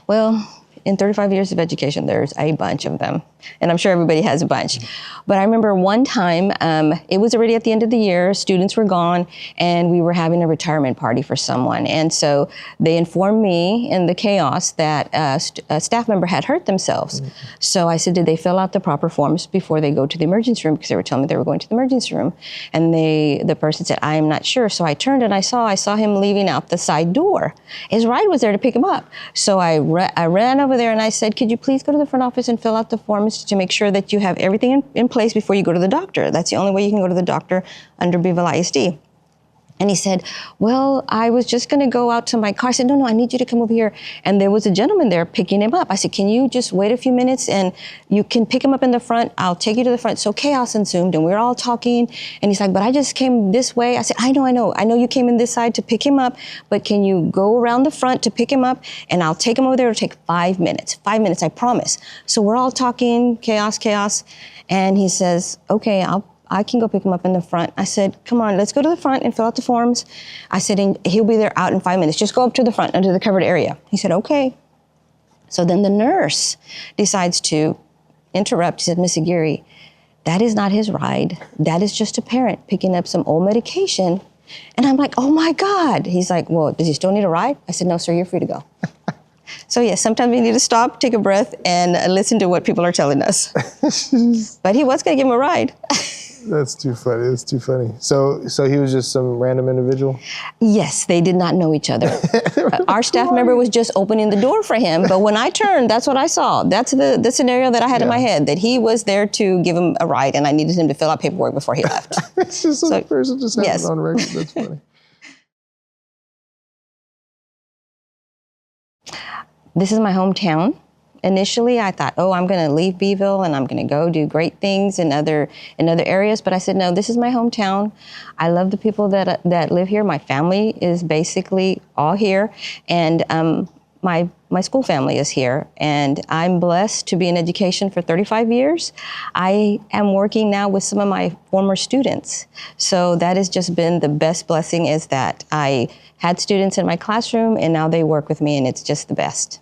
Well, in 35 years of education, there's a bunch of them. And I'm sure everybody has a bunch. But I remember one time, it was already at the end of the year, students were gone, and we were having a retirement party for someone. And so they informed me in the chaos that a staff member had hurt themselves. So I said, did they fill out the proper forms before they go to the emergency room? Because they were telling me they were going to the emergency room. And the person said, I am not sure. So I turned and I saw him leaving out the side door. His ride was there to pick him up. So I ran over there and I said, could you please go to the front office and fill out the forms to make sure that you have everything in place before you go to the doctor. That's the only way you can go to the doctor under Beeville ISD. And he said, well, I was just going to go out to my car. I said, no, I need you to come over here. And there was a gentleman there picking him up. I said, can you just wait a few minutes and you can pick him up in the front. I'll take you to the front. So chaos ensued and we were all talking. And he's like, but I just came this way. I said, I know you came in this side to pick him up, but can you go around the front to pick him up? And I'll take him over there. It'll take 5 minutes. 5 minutes, I promise. So we're all talking, chaos. And he says, okay, I can go pick him up in the front. I said, come on, let's go to the front and fill out the forms. I said, and he'll be there out in 5 minutes. Just go up to the front under the covered area. He said, okay. So then the nurse decides to interrupt. She said, Miss Aguirre, that is not his ride. That is just a parent picking up some old medication. And I'm like, oh my God. He's like, well, does he still need a ride? I said, no, sir, you're free to go. So yes, sometimes we need to stop, take a breath, and listen to what people are telling us. But he was going to give him a ride. That's too funny. That's too funny. So he was just some random individual? Yes, they did not know each other. Our staff member was just opening the door for him. But when I turned, that's what I saw. That's the scenario that I had in my head, that he was there to give him a ride and I needed him to fill out paperwork before he left. It's just some person just has it on record. That's funny. This is my hometown. Initially, I thought, oh, I'm going to leave Beeville and I'm going to go do great things in other areas. But I said, no, this is my hometown. I love the people that live here. My family is basically all here. And my school family is here. And I'm blessed to be in education for 35 years. I am working now with some of my former students. So that has just been the best blessing, is that I had students in my classroom and now they work with me, and it's just the best.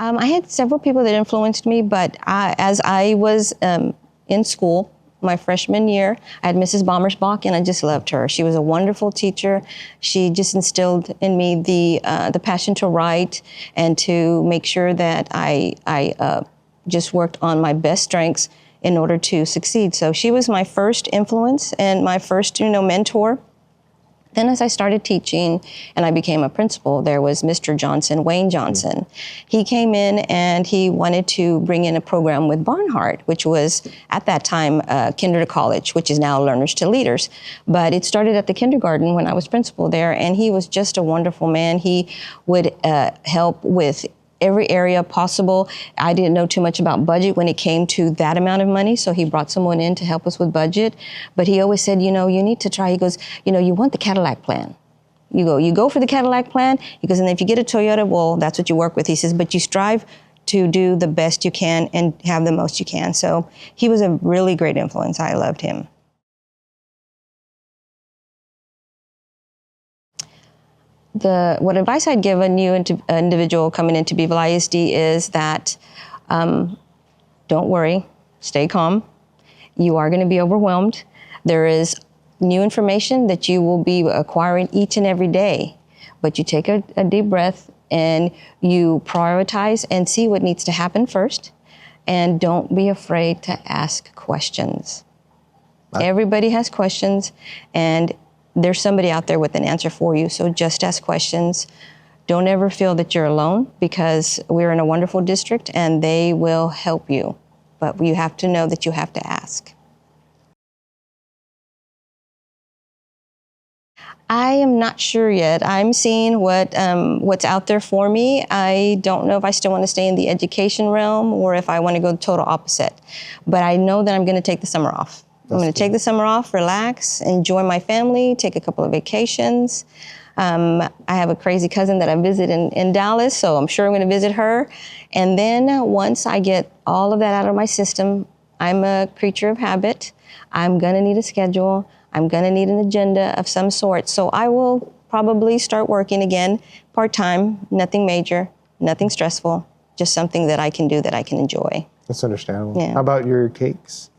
I had several people that influenced me, but as I was in school, my freshman year, I had Mrs. Bommersbach, and I just loved her. She was a wonderful teacher. She just instilled in me the passion to write and to make sure that I just worked on my best strengths in order to succeed. So she was my first influence and my first, mentor. Then as I started teaching and I became a principal, there was Mr. Johnson, Wayne Johnson. He came in and he wanted to bring in a program with Barnhart, which was at that time kinder to college, which is now learners to leaders. But it started at the kindergarten when I was principal there, and he was just a wonderful man. He would help with every area possible. I didn't know too much about budget when it came to that amount of money, so he brought someone in to help us with budget. But he always said, you need to try. He goes, you want the Cadillac plan. You go for the Cadillac plan. He goes, and if you get a Toyota, well, that's what you work with. He says, but you strive to do the best you can and have the most you can. So he was a really great influence. I loved him. What advice I'd give a new individual coming into Beeville ISD is that don't worry, stay calm. You are going to be overwhelmed. There is new information that you will be acquiring each and every day, but you take a deep breath and you prioritize and see what needs to happen first, and don't be afraid to ask questions. Everybody has questions, and there's somebody out there with an answer for you, so just ask questions. Don't ever feel that you're alone, because we're in a wonderful district and they will help you. But you have to know that you have to ask. I am not sure yet. I'm seeing what's out there for me. I don't know if I still want to stay in the education realm or if I want to go the total opposite. But I know that I'm going to take the summer off. I'm going to take the summer off, relax, enjoy my family, take a couple of vacations. I have a crazy cousin that I visit in Dallas, so I'm sure I'm going to visit her. And then once I get all of that out of my system, I'm a creature of habit. I'm going to need a schedule. I'm going to need an agenda of some sort. So I will probably start working again part-time, nothing major, nothing stressful, just something that I can do that I can enjoy. That's understandable. Yeah. How about your cakes?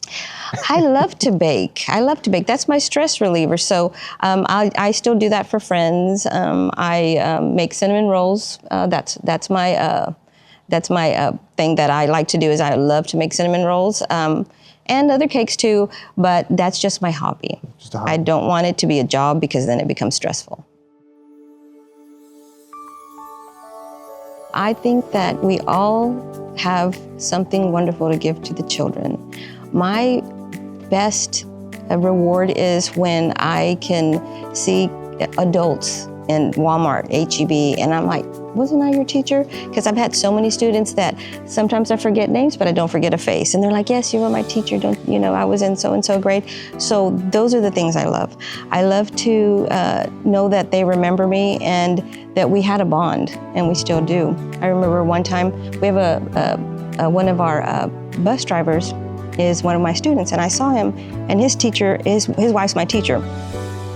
I love to bake. I love to bake. That's my stress reliever. So I still do that for friends. I make cinnamon rolls. That's my thing that I like to do. Is I love to make cinnamon rolls and other cakes too. But that's just my hobby. Just a hobby. I don't want it to be a job because then it becomes stressful. I think that we all have something wonderful to give to the children. My best reward is when I can see adults in Walmart, HEB, and I'm like, wasn't I your teacher? Because I've had so many students that sometimes I forget names, but I don't forget a face. And they're like, yes, you were my teacher. I was in so-and-so grade. So those are the things I love. I love to know that they remember me and that we had a bond, and we still do. I remember one time, we have one of our bus drivers is one of my students, and I saw him, and his wife's my teacher.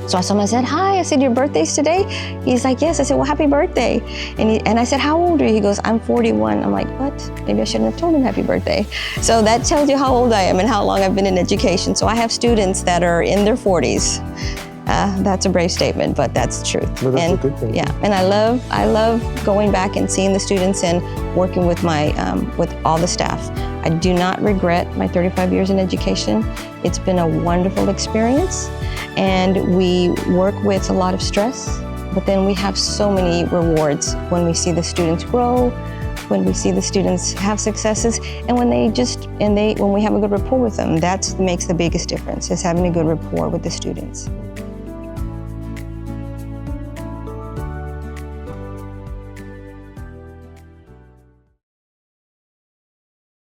So I saw him, I said, hi, I said, your birthday's today? He's like, yes. I said, well, happy birthday. And I said, how old are you? He goes, I'm 41. I'm like, what? Maybe I shouldn't have told him happy birthday. So that tells you how old I am and how long I've been in education. So I have students that are in their 40s. That's a brave statement, but that's the truth. Well, that's a good thing. Yeah, and I love going back and seeing the students and working with with all the staff. I do not regret my 35 years in education. It's been a wonderful experience, and we work with a lot of stress, but then we have so many rewards when we see the students grow, when we see the students have successes, and when we have a good rapport with them. That makes the biggest difference, is having a good rapport with the students.